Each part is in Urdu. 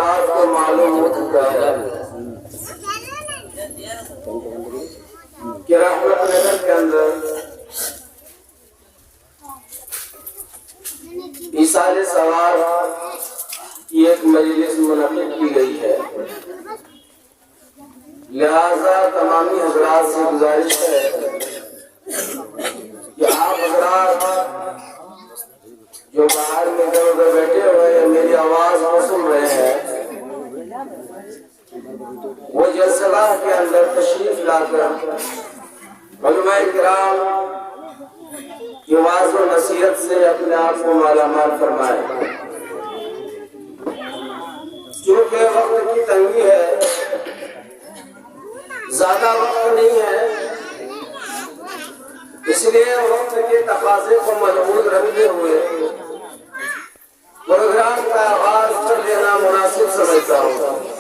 حضرات کو معلوم ہو چکا ہے کہ رحمت نگر کے اندر ایصال ثواب کی ایک مجلس منعقد کی گئی ہے، لہذا تمامی حضرات سے گزارش ہے کہ آپ حضرات جو باہر میں ادھر ادھر بیٹھے ہوئے ہیں، میری آواز کو سن رہے ہیں، وہ جلسہ کے اندر تشریف لا کر علماء کرام کی وعظ و نصیحت سے اپنے آپ کو مالا مال فرمائے۔ چونکہ وقت کی تنگی ہے، زیادہ وقت نہیں ہے، اس لیے وقت کے تقاضے کو مضبوط رکھتے ہوئے پروگرام کا آغاز کر دینا مناسب سمجھتا ہوں۔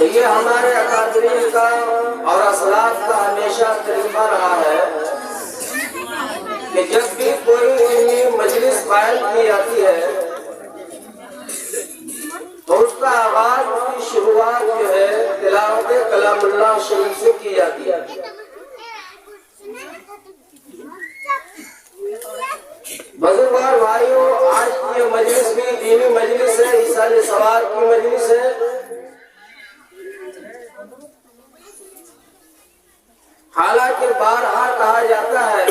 یہ ہمارے اکابرین کا اور اسلاف کا ہمیشہ طریقہ رہا ہے کہ جب بھی کوئی علمی مجلس قائم کی جاتی ہے تو اس کا آغاز، اس کی شروعات جو ہے تلاوت کلام اللہ شریف سے کی جاتی ہے۔ بزرگوار بھائیوں، آج کی یہ مجلس بھی دینی مجلس ہے، ایصال ثواب کی مجلس ہے۔ حالانکہ بارہا کہا جاتا ہے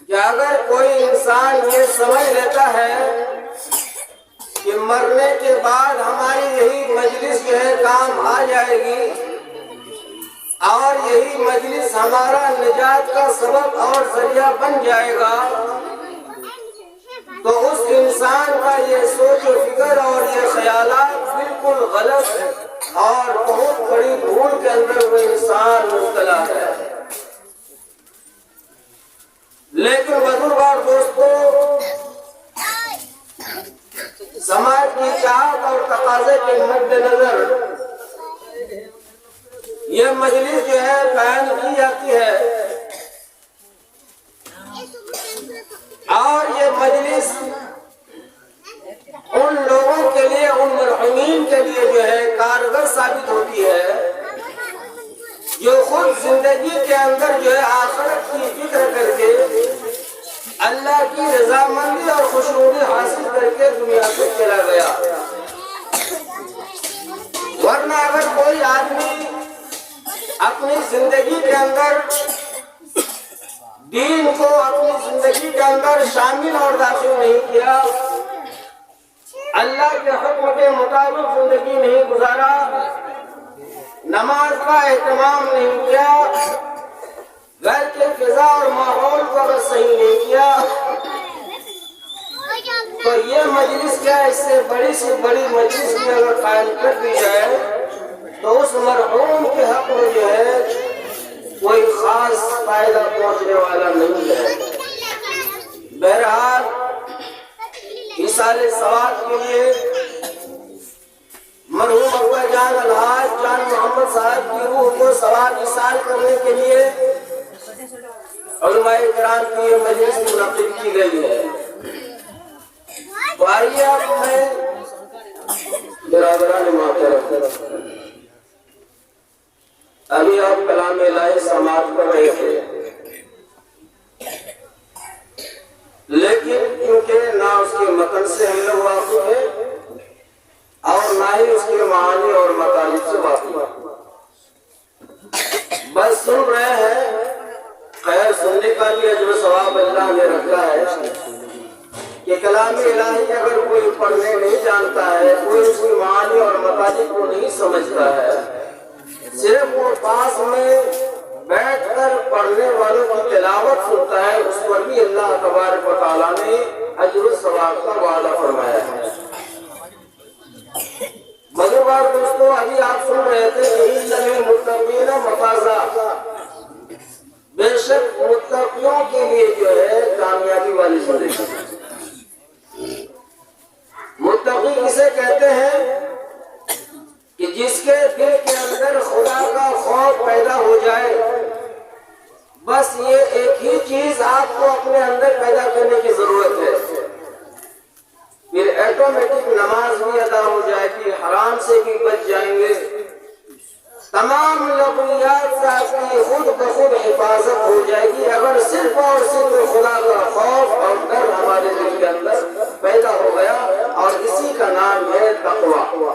کہ اگر کوئی انسان یہ سمجھ لیتا ہے کہ مرنے کے بعد ہماری یہی مجلس جو ہے کام آ جائے گی اور یہی مجلس ہمارا نجات کا سبب اور ذریعہ بن جائے گا، تو اس انسان کا یہ سوچ و فکر اور یہ خیالات بالکل غلط ہے اور بہت بڑی بھول کے اندر وہ انسان مبتلا ہے۔ لیکن بزرگوار دوستو، سماج کی چاہت اور تقاضے کے مد نظر یہ مجلس جو ہے قائم کی جاتی ہے، اور یہ مجلس ان لوگوں کے لیے، ان مرحومین کے لیے جو ہے کارگر ثابت ہوتی ہے جو خود زندگی کے اندر جو ہے آخرت کی فکر کر کے اللہ کی رضامندی اور خوشنودی حاصل کر کے دنیا سے چلا گیا۔ ورنہ اگر کوئی آدمی اپنی زندگی کے اندر دین کو اپنی زندگی کے اندر شامل اور داخل نہیں کیا، اللہ کے حکم کے مطابق زندگی نہیں گزارا، نماز کا اہتمام نہیں کیا، گھر کے فضا اور ماحول کو اگر صحیح نہیں کیا، تو یہ مجلس کیا، اس سے بڑی سے بڑی مجلس بھی اگر قائم کر دی جائے تو اس مرحوم کے حق میں جو ہے کوئی خاص فائدہ پہنچنے والا نہیں ہے۔ بہرحال ایصال ثواب کے لیے مرحوم ابا جان الحاج جان محمد صاحب کی روح کو ثواب ایصال کرنے کے لیے علماء کرام کی یہ مجلس منعقد کی گئی ہے۔ تو آئیے اب میں برادران محترم، ابھی آپ کلام الہی سماعت کر رہے تھے، لیکن کیونکہ نہ اس کے متن سے ہم لوگ واقف ہیں اور نہ ہی اس کے معانی اور مطالب سے واقف ہیں، بس سن رہے ہیں۔ خیر، سننے کا بھی اجر و ثواب اللہ نے رکھا ہے کہ کلام الہی اگر کوئی پڑھنے نہیں جانتا ہے، کوئی اس کی معانی اور مطالب کو نہیں سمجھتا ہے، صرف وہ پاس میں بیٹھ کر پڑھنے والوں کی تلاوت سنتا ہے، اس پر بھی اللہ تبارک و تعالیٰ نے اجر و ثواب کا وعدہ فرمایا ہے۔ بزرگوار دوستو، ابھی آپ سن رہے تھے کہ ان للمتقین مفازا، بے شک متقیوں کے لیے جو ہے کامیابی والی زندگی۔ متقی کسے کہتے ہیں؟ کہ جس کے دل کے اندر خدا کا خوف پیدا ہو جائے، بس یہ ایک ہی چیز آپ کو اپنے اندر پیدا کرنے کی ضرورت ہے آٹومیٹک نماز بھی ادا ہو جائے گی، حرام سے بھی بچ جائیں گے، تمام لغویات سے آپ کی خود بخود حفاظت ہو جائے گی اگر صرف اور صرف خدا کا خوف اور ڈر ہمارے دل کے اندر پیدا ہو گیا، اور اسی کا نام ہے تقویٰ۔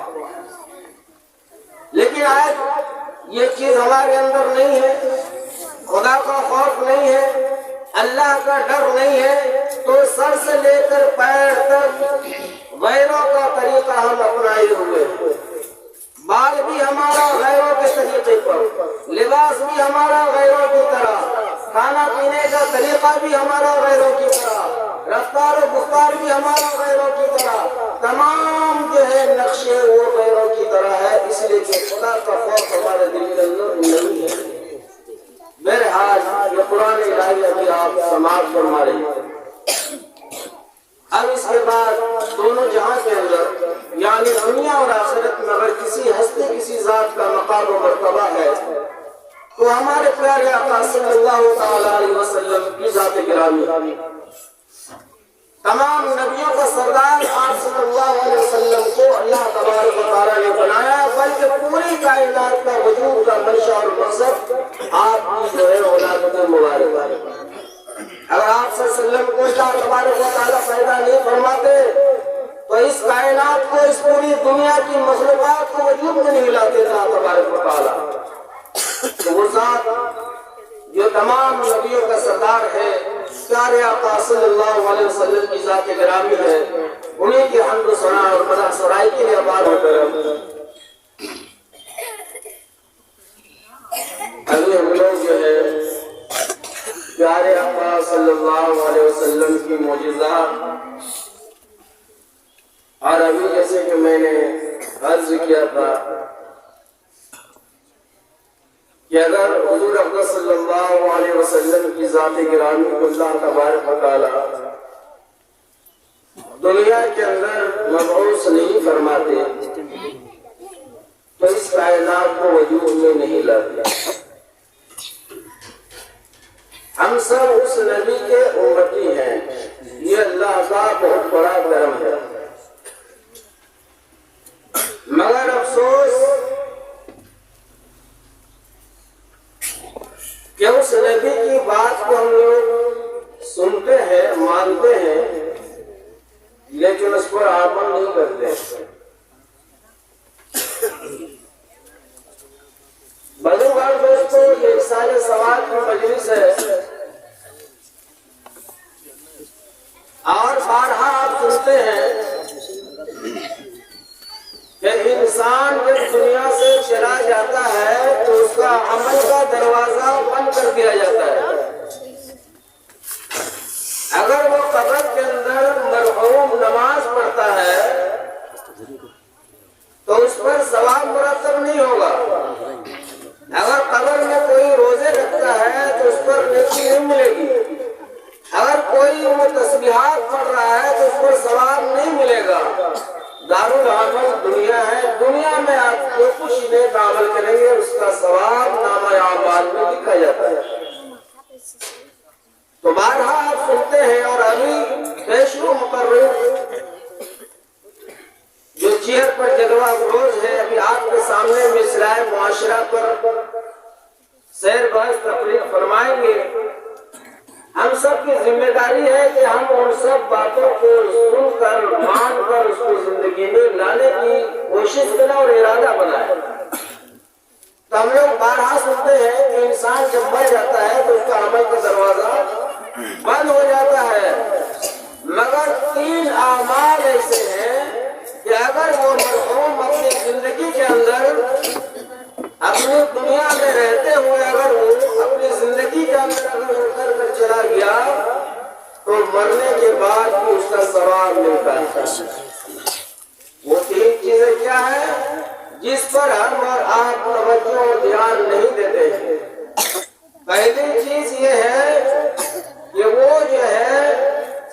لیکن آج یہ چیز ہمارے اندر نہیں ہے، خدا کا خوف نہیں ہے، اللہ کا ڈر نہیں ہے، تو سر سے لے کر پیر تک غیروں کا طریقہ ہم اپنائے ہوئے، بال بھی ہمارا غیروں کے طریقے پر، لباس بھی ہمارا غیروں کی طرح، کھانا پینے کا طریقہ بھی ہمارا غیروں کی طرح، رفتار و گفتار بھی ہمارا غیروں کی طرح، تمام جو ہے نقشے وہ غیروں کی طرح ہے، اس لیے کہ خدا کا خوف ہمارے دل کے اندر نہیں ہے۔ بہرحال یہ قرآن الہی ابھی آپ سماعت فرما رہے ہیں۔ اب اس کے بعد دونوں جہاں کے اندر یعنی دنیا اور آخرت میں اگر کسی ہستی کسی ذات کا مقام و مرتبہ ہے تو ہمارے پیارے آقا صلی اللہ تعالی علیہ وسلم کی ذات گرامی، تمام نبیوں کا سردار آپ صلی اللہ علیہ وسلم کو اللہ تبارک و تعالیٰ نے بنایا، بلکہ پوری کائنات کا وجود کا منشا اور مقصد آپ کی جو ہے اولاد مبارک ہے۔ اگر آپ صلی اللہ علیہ وسلم کو اللہ تبارک و تعالیٰ پیدا نہیں فرماتے تو اس کائنات کو، اس پوری دنیا کی مخلوقات کو وجود میں نہیں لاتے اللہ تبارک و تعالیٰ۔ تو وہ ذات جو تمام نبیوں کا سردار ہے، پیارے آقا صلی اللہ علیہ وسلم کی ذات گرامی ہے، انہیں کی حمد و ثنا اور مدح سرائی کے لیے آباد ہو کر ابھی ہم لوگ جو ہے پیارے آقا صلی اللہ علیہ وسلم کی معجزات، اور ابھی جیسے کہ میں نے عرض کیا تھا کہ اگر حضور اقدس صلی اللہ علیہ وسلم کی ذات گرامی کو اللہ تبارک و تعالیٰ دنیا کے اندر مبعوث نہیں فرماتے تو اس کائنات کو وجود میں نہیں لاتے۔ ہم سب اس نبی کے امتی ہیں، یہ اللہ کا بہت بڑا کرم ہے، مگر افسوس کہ اس نبی کی بات کو ہم لوگ سنتے ہیں، مانتے ہیں، لیکن اس پر عمل نہیں کرتے۔ بزرگوار دوستو، یہ ارسال ثواب کی مجلس ہے، اور بارہا آپ سنتے ہیں کہ انسان جب دنیا سے چلا جاتا ہے تو اس کا عمل کا دروازہ بند کر دیا جاتا ہے۔ اگر وہ قبر کے اندر مرحوم نماز پڑھتا ہے تو اس پر ثواب مرتب نہیں ہوگا، اگر قبر میں کوئی روزے رکھتا ہے تو اس پر نیکی نہیں ملے گی، اگر کوئی وہ تسبیحات پڑھ رہا ہے تو اس پر ثواب نہیں ملے گا۔ دارالعمل دنیا ہے، دنیا میں آپ جو کچھ نیک عمل کریں گے اس کا ثواب نامہ اعمال میں لکھا جاتا ہے۔ تو بارہا آپ سنتے ہیں، اور ابھی پیشرو مقرر جو چیئر پر جلوہ افروز ہے، ابھی آپ کے سامنے مصرع معاشرہ پر سیر بحث تقریر فرمائیں گے۔ ہم سب کی ذمہ داری ہے کہ ہم ان سب باتوں کو سن کر، مان کر اس کو زندگی میں لانے کی کوشش کریں اور ارادہ بنائیں۔ تو ہم لوگ بارہا سنتے ہیں کہ انسان جب مر جاتا ہے تو اس کا عمل کا دروازہ بند ہو جاتا ہے، مگر 3 اعمال ایسے ہیں کہ اگر وہ مرحوم اپنی زندگی کے اندر، اپنی دنیا میں رہتے ہوئے اگر وہ اپنی زندگی کے اندر اگر اتر کر چلا گیا تو مرنے کے بعد بھی اس کا ثواب ملتا ہے۔ وہ 3 چیزیں کیا ہیں جس پر ہم اور آپ توجہ اور دھیان نہیں دیتے ہیں؟ پہلی چیز یہ ہے کہ وہ جو ہے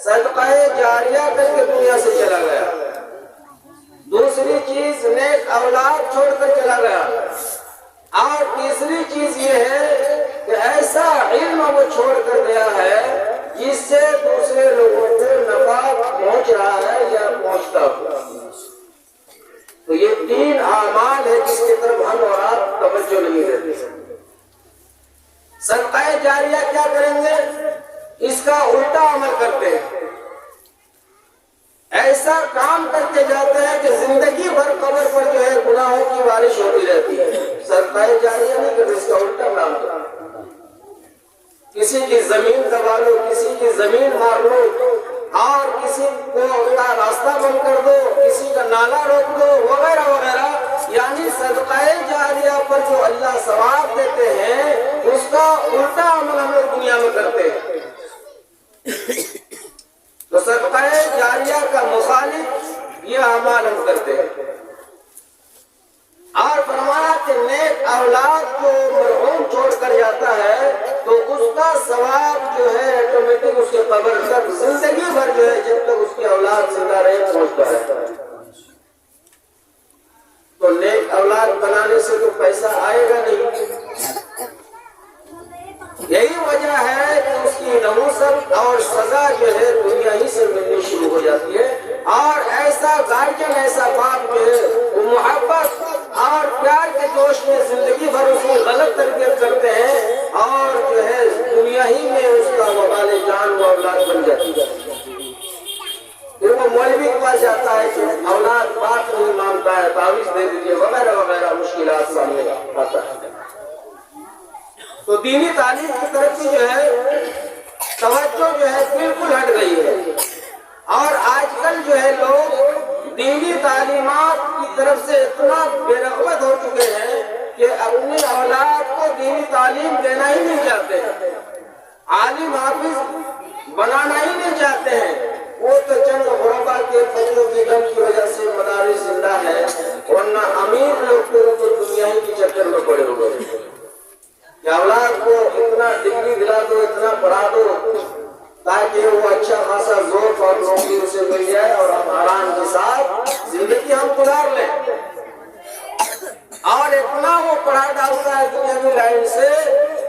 صدقہ جاریہ کر کے دنیا سے چلا گیا، دوسری چیز نیک اولاد چھوڑ کر چلا گیا، اور تیسری چیز یہ ہے کہ ایسا علم وہ چھوڑ کر گیا ہے جس سے دوسرے لوگوں کو نفع پہنچ رہا ہے یا پہنچتا ہو۔ تو یہ 3 اعمال ہے جس کی طرف ہم اور آپ توجہ نہیں دیتے۔ صدقہ جاریہ کیا کریں گے؟ اس کا الٹا عمل کرتے ہیں، ایسا کام کرتے جاتے ہیں کہ زندگی بھر قبر پر جو ہے گناہوں کی بارش ہوتی رہتی ہے۔ صدقہ جاریہ نہیں کرتے، اس کا الٹا کام کرتے، کسی کی زمین دبا لو، کسی کی زمین مار لو، اور کسی کو کا راستہ بند کر دو، کسی کا نالا روک دو، وغیرہ وغیرہ۔ یعنی صدقہ جاریہ پر جو اللہ ثواب دیتے ہیں اس کا الٹا عمل ہم لوگ دنیا میں کرتے ہیں۔ تو صدقہ جاریہ کا مخالف یہ اعمال ہم کرتے ہیں۔ اور فرمایا کہ نیک اولاد جو مرحوم چھوڑ کر جاتا ہے تو اس کا ثواب جو ہے آٹومیٹک اس کے قبر تک زندگی بھر جو ہے جب تک اس کی اولاد زندہ رہے پہنچتا ہے۔ تو نیک اولاد بنانے سے تو پیسہ آئے گا نہیں، یہی وجہ ہے کہ اس کی نحوست اور سزا جو ہے دنیا ہی سے ملنی شروع ہو جاتی ہے۔ اور ایسا گارجن، ایسا باپ جو ہے وہ محبت اور پیار کے جوش میں زندگی بھر اس کی غلط تربیت کرتے ہیں، اور جو ہے دنیا ہی میں اس کا وبال جان و اولاد بن جاتی ہے۔ پھر وہ مولوی کے پاس جاتا ہے کہ اولاد بات نہیں مانتا ہے، تعویذ دے دیجیے، وغیرہ وغیرہ مشکلات سامنے آتا ہے۔ تو دینی تعلیم کی طرف سے جو ہے توجہ جو ہے بالکل ہٹ گئی ہے، اور آج کل جو ہے لوگ دینی تعلیمات کی طرف سے اتنا بے رغبت ہو چکے ہیں کہ اپنی اولاد کو دینی تعلیم دینا ہی نہیں چاہتے ہیں، عالم حافظ بنانا ہی نہیں چاہتے ہیں۔ وہ تو چند غربا کے فضلوں کی غم کی وجہ سے مدارس زندہ ہے، ورنہ امیر لوگ تو دنیا ہی کے چکر میں پڑے ہوئے ہیں کہ اولاد کو اتنا ڈگری دلا دو، اتنا پڑھا دو تاکہ وہ اچھا خاصا ذوق اور نوکری اسے مل جائے اور ہم آرام کے ساتھ زندگی ہم گزار لیں۔ اور اتنا وہ پڑھا ڈالتا ہے دنیاوی لائن سے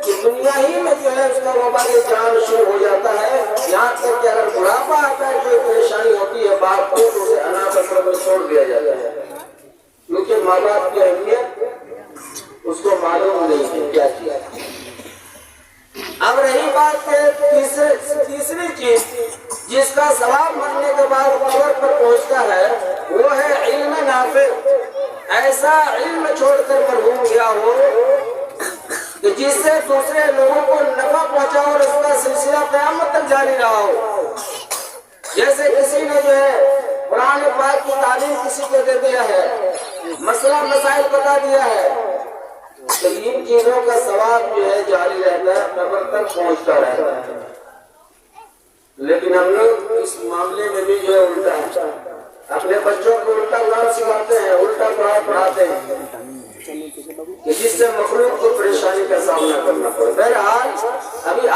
کہ دنیا ہی میں جو ہے اس کا وبال جان شروع ہو جاتا ہے، یہاں تک کہ اگر بڑھاپا آتا ہے کوئی پریشانی ہوتی ہے باپ کو تو اسے اناث آشرم میں چھوڑ دیا جاتا ہے، کیونکہ ماں باپ کی اہمیت اس کو معلوم نہیں ہے کیا کیا۔ اب رہی بات کہ تیسری چیز جس کا ثواب مرنے کے بعد قبر پر پہنچتا ہے وہ ہے علم نافع۔ ایسا علم چھوڑ کر مرحوم گیا ہو کہ جس سے دوسرے لوگوں کو نفع پہنچا اور اس کا سلسلہ قیامت تک جاری رہا ہو۔ جیسے کسی نے جو ہے قرآن پاک کی تعلیم کسی کو دے دیا ہے، مسئلہ مسائل بتا دیا ہے، تو ان چیزوں کا ثواب جو ہے جاری رہتا ہے، قبر تک پہنچتا رہتا ہے۔ لیکن ہم لوگ اس معاملے میں بھی جو ہے الٹا ہے، اپنے بچوں کو الٹا قرآن سکھاتے ہیں، الٹا قرآن پڑھاتے ہیں کہ جس سے مخلوق کو پریشانی کا سامنا کرنا پڑے۔ بہرحال ابھی